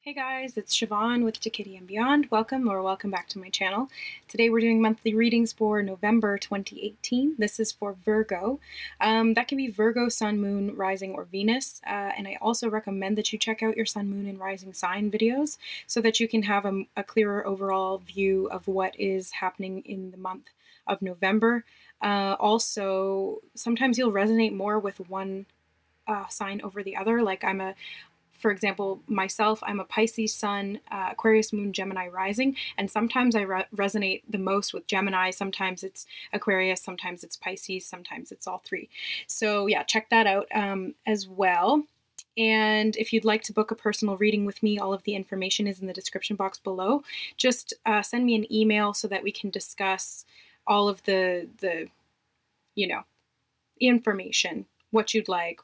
Hey guys, it's Siobhan with To Kitty and Beyond. Welcome back to my channel. Today we're doing monthly readings for November 2018. This is for Virgo. That can be Virgo, Sun, Moon, Rising, or Venus. And I also recommend that you check out your Sun, Moon, and Rising sign videos so that you can have a clearer overall view of what is happening in the month of November. Also, sometimes you'll resonate more with one sign over the other. Like for example, myself, I'm a Pisces Sun, Aquarius Moon, Gemini Rising, and sometimes I resonate the most with Gemini. Sometimes it's Aquarius, sometimes it's Pisces, sometimes it's all three. So yeah, check that out as well. And if you'd like to book a personal reading with me, all of the information is in the description box below. Just send me an email so that we can discuss all of the information, what you'd like,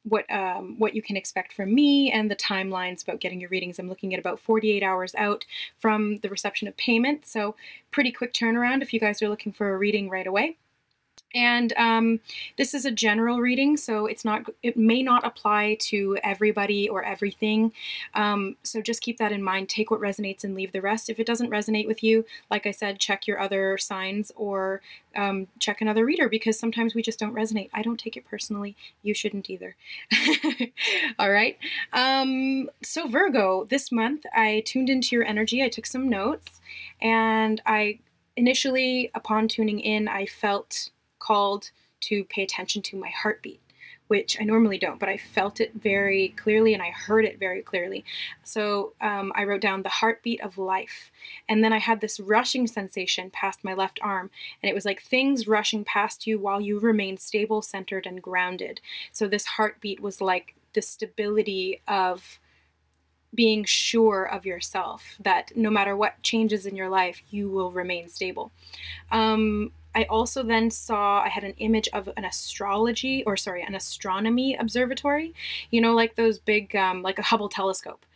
what you can expect from me, and the timelines about getting your readings. I'm looking at about 48 hours out from the reception of payment, so pretty quick turnaround if you guys are looking for a reading right away. And this is a general reading, so it may not apply to everybody or everything. So just keep that in mind. Take what resonates and leave the rest. If it doesn't resonate with you, like I said, check your other signs or check another reader, because sometimes we just don't resonate. I don't take it personally. You shouldn't either. All right. So Virgo, this month I tuned into your energy. I took some notes, and initially, upon tuning in, I felt called to pay attention to my heartbeat, which I normally don't, but I felt it very clearly and I heard it very clearly. So I wrote down the heartbeat of life. And then I had this rushing sensation past my left arm, and it was like things rushing past you while you remain stable, centered, and grounded. So this heartbeat was like the stability of being sure of yourself, that no matter what changes in your life, you will remain stable. I also then I had an image of an astronomy observatory, like those big, like a Hubble telescope.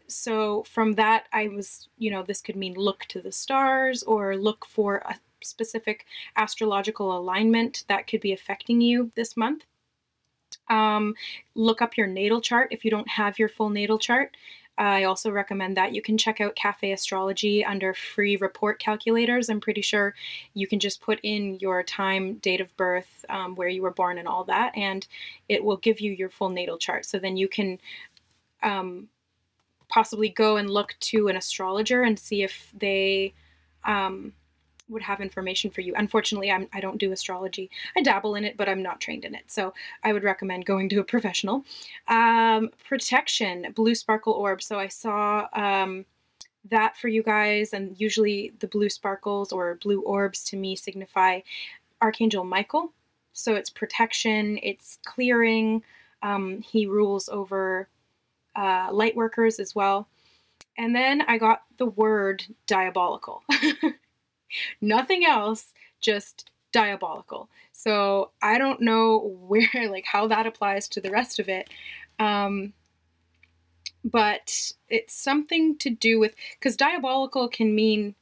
So from that, I was, this could mean look to the stars or look for a specific astrological alignment that could be affecting you this month. Look up your natal chart if you don't have your full natal chart. I also recommend that. You can check out Cafe Astrology under free report calculators. I'm pretty sure you can just put in your time, date of birth, where you were born and all that, and it will give you your full natal chart. So then you can possibly go and look to an astrologer and see if they would have information for you. Unfortunately, I don't do astrology. I dabble in it, but I'm not trained in it. So I would recommend going to a professional. Protection, blue sparkle orb. So I saw that for you guys, and usually the blue sparkles or blue orbs to me signify Archangel Michael. So it's protection, it's clearing. He rules over light workers as well. And then I got the word diabolical. Nothing else, just diabolical. So I don't know how that applies to the rest of it. But it's something to do with, because diabolical can mean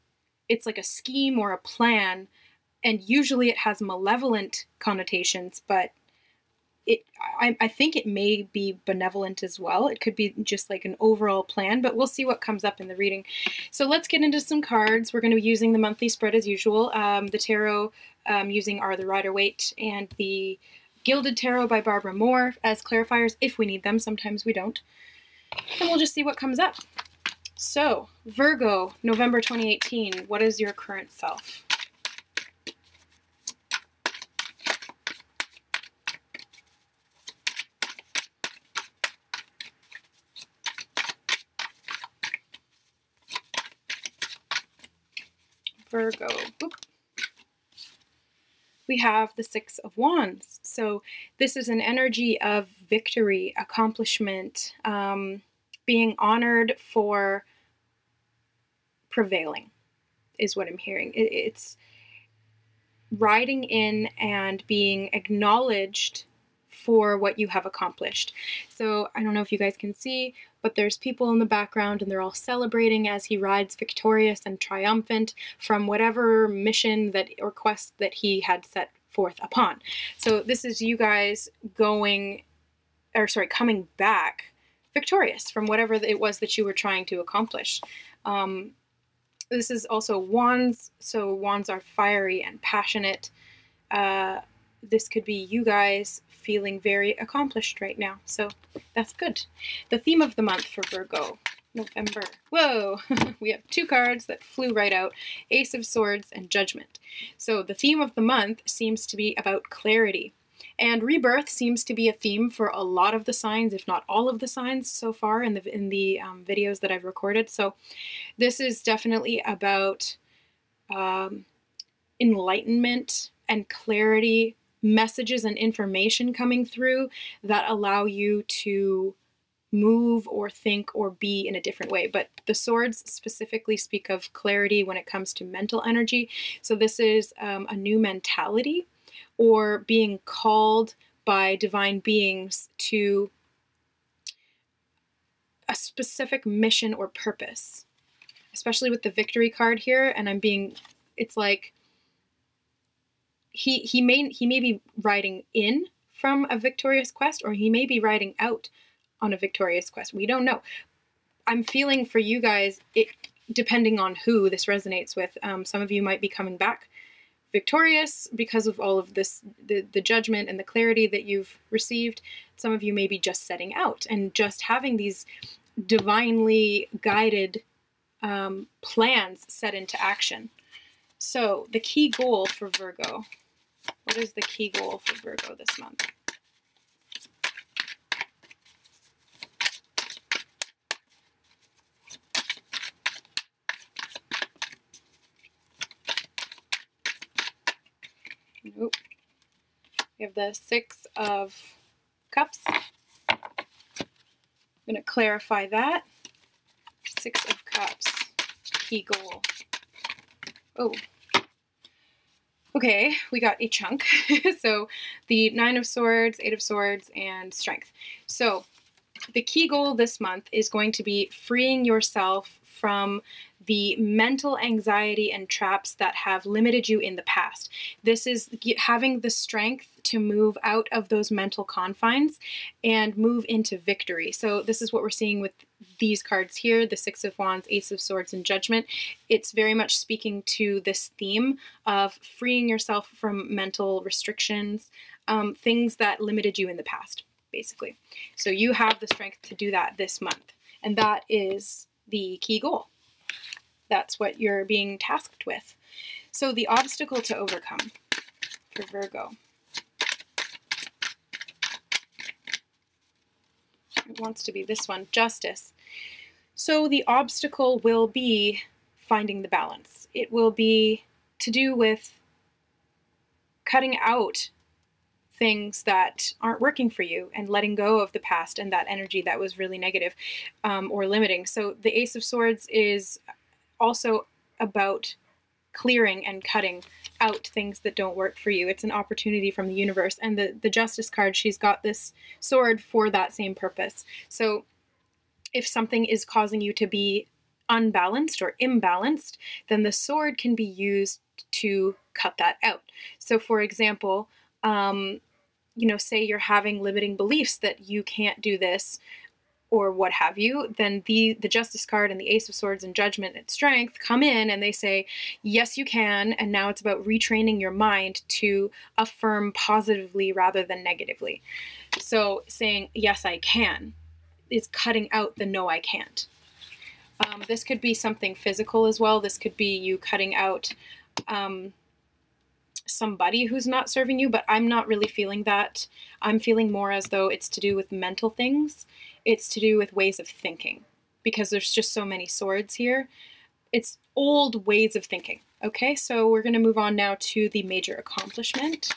it's like a scheme or a plan, and usually it has malevolent connotations, but I think it may be benevolent as well. It could be just like an overall plan, but we'll see what comes up in the reading. So let's get into some cards. We're going to be using the monthly spread as usual. The tarot using are the Rider-Waite and the Gilded Tarot by Barbara Moore as clarifiers if we need them. Sometimes we don't. And we'll just see what comes up. So, Virgo, November 2018. What is your current self? Virgo. Boop. We have the Six of Wands. So this is an energy of victory, accomplishment, being honored for prevailing is what I'm hearing. It's riding in and being acknowledged for what you have accomplished. So I don't know if you guys can see, but there's people in the background and they're all celebrating as he rides victorious and triumphant from whatever mission or quest that he had set forth upon. So this is you guys coming back victorious from whatever it was that you were trying to accomplish. This is also wands, so wands are fiery and passionate. This could be you guys feeling very accomplished right now, so that's good. The theme of the month for Virgo, November. Whoa, we have 2 cards that flew right out, Ace of Swords and Judgment. So the theme of the month seems to be about clarity. And rebirth seems to be a theme for a lot of the signs, if not all of the signs so far in the videos that I've recorded. So this is definitely about enlightenment and clarity, messages and information coming through that allow you to move or think or be in a different way. But the swords specifically speak of clarity when it comes to mental energy. So this is a new mentality, or being called by divine beings to a specific mission or purpose, especially with the victory card here. And it's like he may be riding in from a victorious quest, or he may be riding out on a victorious quest. We don't know. I'm feeling for you guys, depending on who this resonates with, some of you might be coming back victorious because of all of this, the judgment and the clarity that you've received. Some of you may be just setting out and just having these divinely guided plans set into action. So the key goal for Virgo, what is the key goal for Virgo this month? Nope. We have the 6 of Cups. I'm going to clarify that. 6 of Cups, key goal. Oh. Okay, we got a chunk. So the 9 of Swords, 8 of Swords, and Strength. So the key goal this month is going to be freeing yourself from the mental anxiety and traps that have limited you in the past. This is having the strength to move out of those mental confines and move into victory. So this is what we're seeing with these cards here, the 6 of Wands, Ace of Swords, and Judgment. It's very much speaking to this theme of freeing yourself from mental restrictions, things that limited you in the past, basically. So you have the strength to do that this month, and that is the key goal. That's what you're being tasked with. So the obstacle to overcome for Virgo. It wants to be this one, Justice. So the obstacle will be finding the balance. It will be to do with cutting out things that aren't working for you and letting go of the past and that energy that was really negative or limiting. So the Ace of Swords is also about clearing and cutting out things that don't work for you. It's an opportunity from the universe. And the Justice card, she's got this sword for that same purpose. So if something is causing you to be unbalanced or imbalanced, then the sword can be used to cut that out. So for example, say you're having limiting beliefs that you can't do this or what have you, then the Justice card and the Ace of Swords and Judgment and Strength come in and they say, yes, you can, and now it's about retraining your mind to affirm positively rather than negatively. So saying, yes, I can, is cutting out the no, I can't. This could be something physical as well. This could be you cutting out somebody who's not serving you, but I'm not really feeling that. I'm feeling more as though it's to do with mental things. It's to do with ways of thinking, because there's just so many swords here. It's old ways of thinking. Okay, so we're going to move on now to the major accomplishment.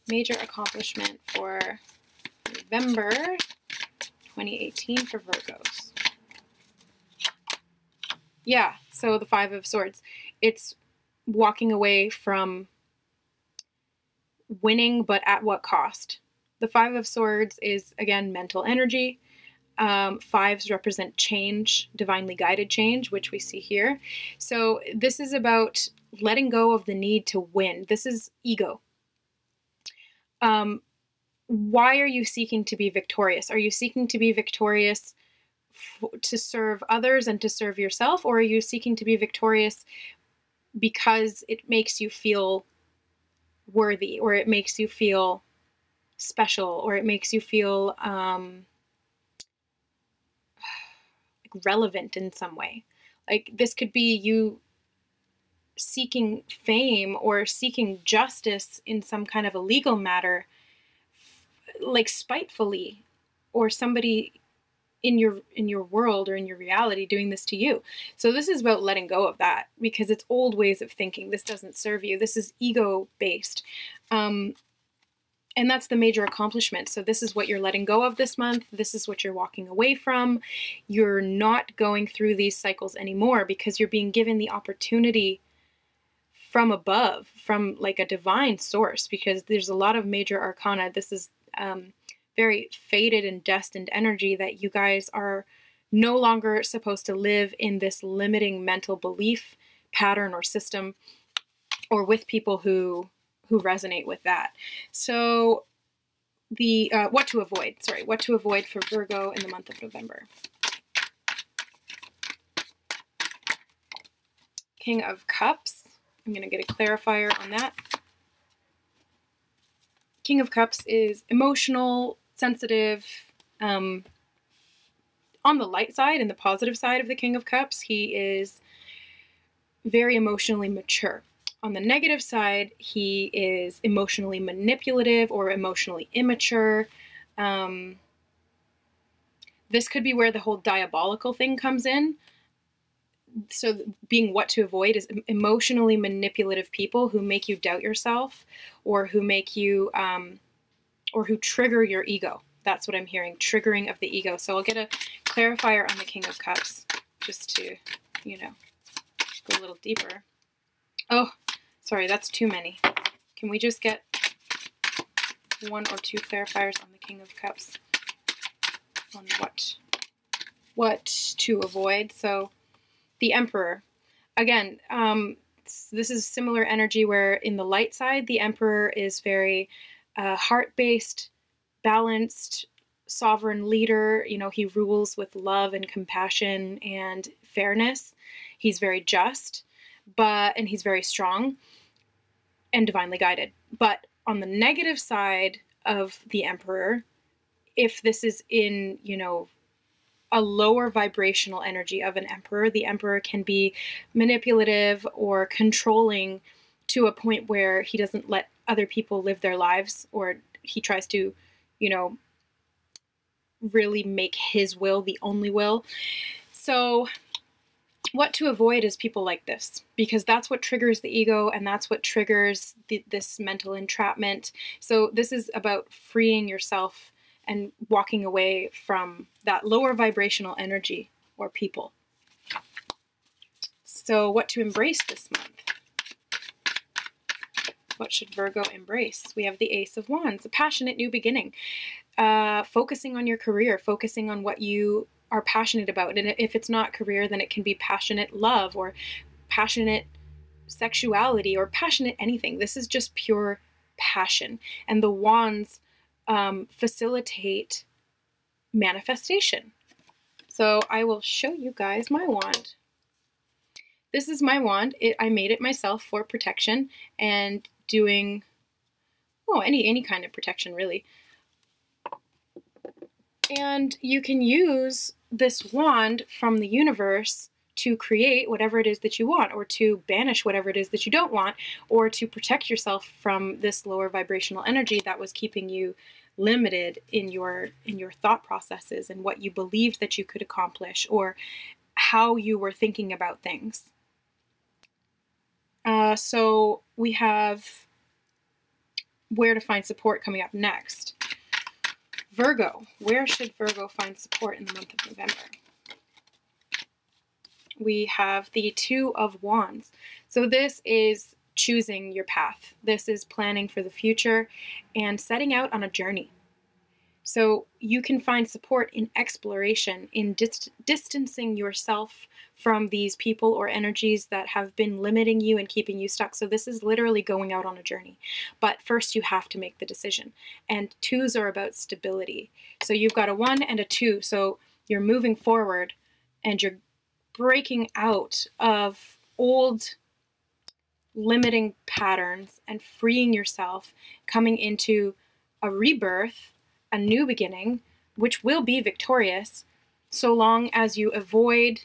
Major accomplishment for November 2018 for Virgos. Yeah, so the 5 of Swords. It's walking away from winning, but at what cost? The 5 of Swords is, again, mental energy. 5s represent change, divinely guided change, which we see here. So this is about letting go of the need to win. This is ego. why are you seeking to be victorious? Are you seeking to be victorious to serve others and to serve yourself? Or are you seeking to be victorious because it makes you feel worthy, or it makes you feel special, or it makes you feel like relevant in some way? Like, this could be you seeking fame or seeking justice in some kind of a legal matter, like spitefully, or somebody in your world or in your reality doing this to you. So this is about letting go of that, because it's old ways of thinking. This doesn't serve you. This is ego based. And that's the major accomplishment. So this is what you're letting go of this month. This is what you're walking away from. You're not going through these cycles anymore, because you're being given the opportunity from above, from like a divine source, because there's a lot of major arcana. This is very fated and destined energy that you guys are no longer supposed to live in this limiting mental belief pattern or system, or with people who resonate with that. So the what to avoid for Virgo in the month of November. King of Cups. I'm going to get a clarifier on that. King of Cups is emotional, sensitive, on the light side and the positive side of the King of Cups. He is very emotionally mature. On the negative side, he is emotionally manipulative or emotionally immature. This could be where the whole diabolical thing comes in. So being what to avoid is emotionally manipulative people who make you doubt yourself, or who make you, or who trigger your ego. That's what I'm hearing, triggering of the ego. So I'll get a clarifier on the King of Cups, just to, you know, go a little deeper. Oh, sorry, that's too many. Can we just get one or two clarifiers on the King of Cups on what to avoid? So the Emperor, again, this is similar energy where in the light side, the Emperor is very heart-based, balanced, sovereign leader. You know, he rules with love and compassion and fairness. He's very just, and he's very strong and divinely guided. But on the negative side of the Emperor, if this is in, you know, a lower vibrational energy of an Emperor, the Emperor can be manipulative or controlling to a point where he doesn't let other people live their lives, or he tries to, you know, really make his will the only will. So what to avoid is people like this, because that's what triggers the ego, and that's what triggers this mental entrapment. So this is about freeing yourself and walking away from that lower vibrational energy or people. So what to embrace this month? What should Virgo embrace? We have the Ace of Wands, a passionate new beginning. Focusing on your career, focusing on what you are passionate about. And if it's not career, then it can be passionate love, or passionate sexuality, or passionate anything. This is just pure passion. And the wands facilitate manifestation. So I will show you guys my wand. This is my wand. I made it myself for protection and doing, oh, any kind of protection really. And you can use this wand from the universe to create whatever it is that you want, or to banish whatever it is that you don't want, or to protect yourself from this lower vibrational energy that was keeping you limited in your thought processes and what you believed that you could accomplish, or how you were thinking about things. So we have where to find support coming up next. Virgo, where should Virgo find support in the month of November? We have the Two of Wands. So this is choosing your path. This is planning for the future and setting out on a journey. So you can find support in exploration, in distancing yourself from these people or energies that have been limiting you and keeping you stuck. So this is literally going out on a journey. But first you have to make the decision. And 2s are about stability. So you've got a 1 and a 2. So you're moving forward and you're breaking out of old limiting patterns and freeing yourself, coming into a rebirth, a new beginning, which will be victorious, so long as you avoid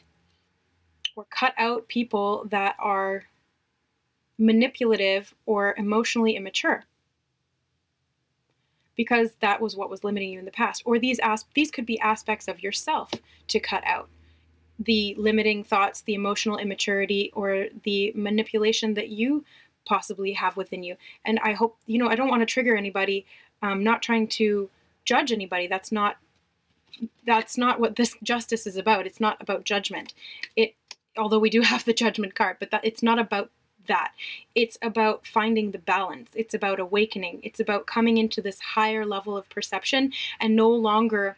or cut out people that are manipulative or emotionally immature. Because that was what was limiting you in the past. Or these could be aspects of yourself to cut out. The limiting thoughts, the emotional immaturity, or the manipulation that you possibly have within you. And I hope, I don't want to trigger anybody. I'm not trying to judge anybody. That's not what this justice is about. It's not about judgment. Although we do have the judgment card, but it's not about that. It's about finding the balance. It's about awakening. It's about coming into this higher level of perception and no longer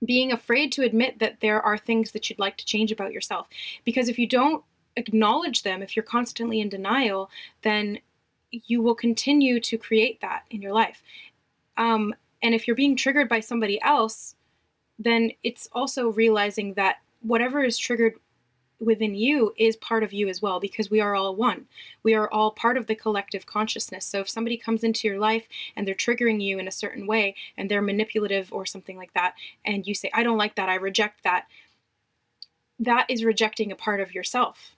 being afraid to admit that there are things that you'd like to change about yourself. Because if you don't acknowledge them, if you're constantly in denial, then you will continue to create that in your life. And if you're being triggered by somebody else, then it's also realizing that whatever is triggered within you is part of you as well, because we are all one. We are all part of the collective consciousness. So if somebody comes into your life and they're triggering you in a certain way and they're manipulative or something like that, and you say, I don't like that, I reject that, that is rejecting a part of yourself.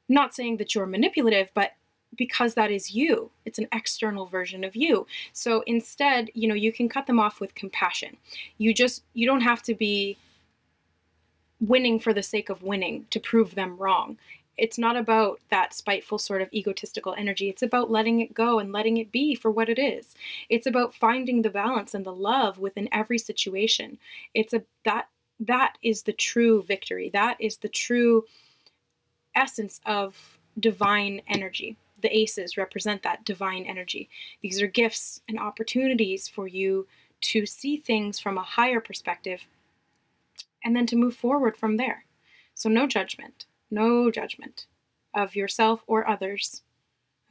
Not saying that you're manipulative, but because that is you. It's an external version of you. So instead, you can cut them off with compassion. You don't have to be winning for the sake of winning to prove them wrong. It's not about that spiteful sort of egotistical energy. It's about letting it go and letting it be for what it is. It's about finding the balance and the love within every situation. That is the true victory. That is the true essence of divine energy. The aces represent that divine energy. These are gifts and opportunities for you to see things from a higher perspective and then to move forward from there. So no judgment of yourself or others.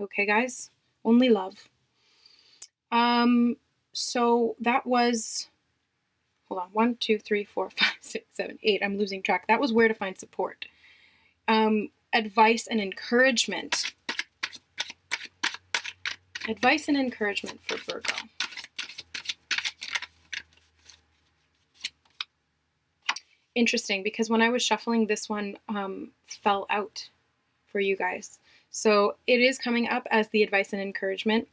Okay, guys? Only love. So that was, hold on, 1, 2, 3, 4, 5, 6, 7, 8. I'm losing track. That was where to find support. Advice and encouragement. Advice and encouragement for Virgo. Interesting, because when I was shuffling, this one fell out for you guys. So it is coming up as the advice and encouragement.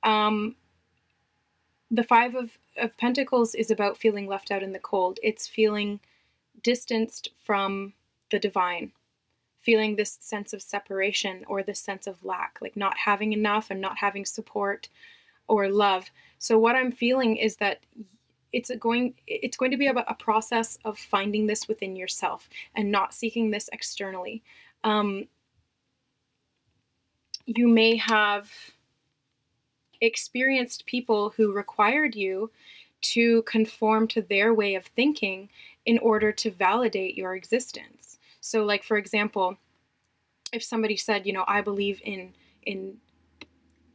The 5 of Pentacles is about feeling left out in the cold. It's feeling distanced from the divine, feeling this sense of separation or this sense of lack, like not having enough and not having support or love. So what I'm feeling is that it's going to be about a process of finding this within yourself and not seeking this externally. You may have experienced people who required you to conform to their way of thinking in order to validate your existence. So like, for example, if somebody said, I believe in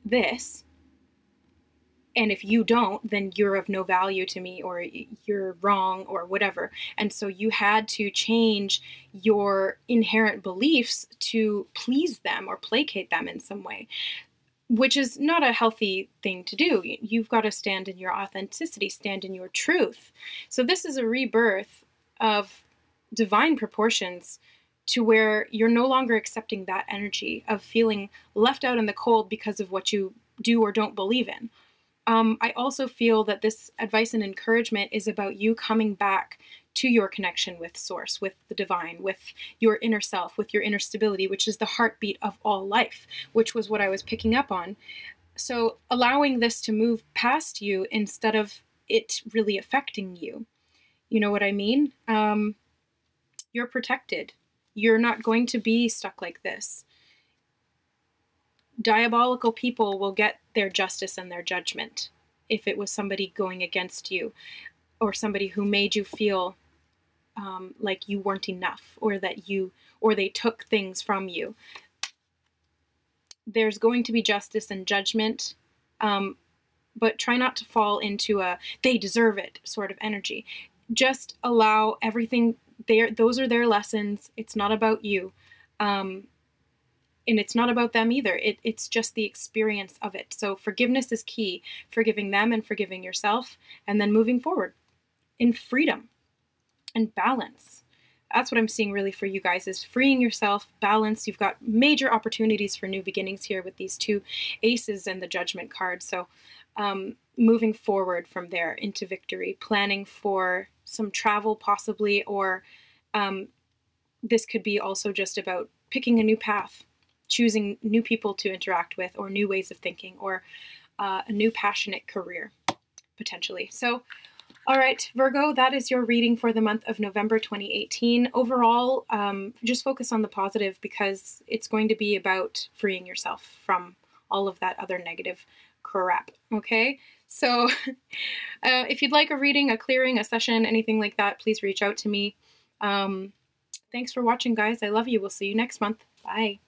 this, and if you don't, then you're of no value to me, or you're wrong, or whatever. And so you had to change your inherent beliefs to please them or placate them in some way, which is not a healthy thing to do. You've got to stand in your authenticity, stand in your truth. So this is a rebirth of divine proportions, to where you're no longer accepting that energy of feeling left out in the cold because of what you do or don't believe in. I also feel that this advice and encouragement is about you coming back to your connection with Source, with the divine, with your inner self, with your inner stability, which is the heartbeat of all life, which was what I was picking up on. So allowing this to move past you instead of it really affecting you. You know what I mean? You're protected. You're not going to be stuck like this. Diabolical people will get their justice and their judgment if it was somebody going against you, or somebody who made you feel like you weren't enough, or they took things from you. There's going to be justice and judgment, but try not to fall into a they deserve it sort of energy. Just allow everything there. Those are their lessons. It's not about you. And it's not about them either. It's just the experience of it. So forgiveness is key. Forgiving them and forgiving yourself, and then moving forward in freedom and balance. That's what I'm seeing really for you guys, is freeing yourself, balance. You've got major opportunities for new beginnings here with these two aces and the Judgment card. So moving forward from there into victory, planning for some travel possibly, or this could be also just about picking a new path, choosing new people to interact with, or new ways of thinking, or a new passionate career, potentially. So, all right, Virgo, that is your reading for the month of November 2018. Overall, just focus on the positive, because it's going to be about freeing yourself from all of that other negative crap, okay? So if you'd like a reading, a clearing, a session, anything like that, please reach out to me. Thanks for watching, guys. I love you. We'll see you next month. Bye.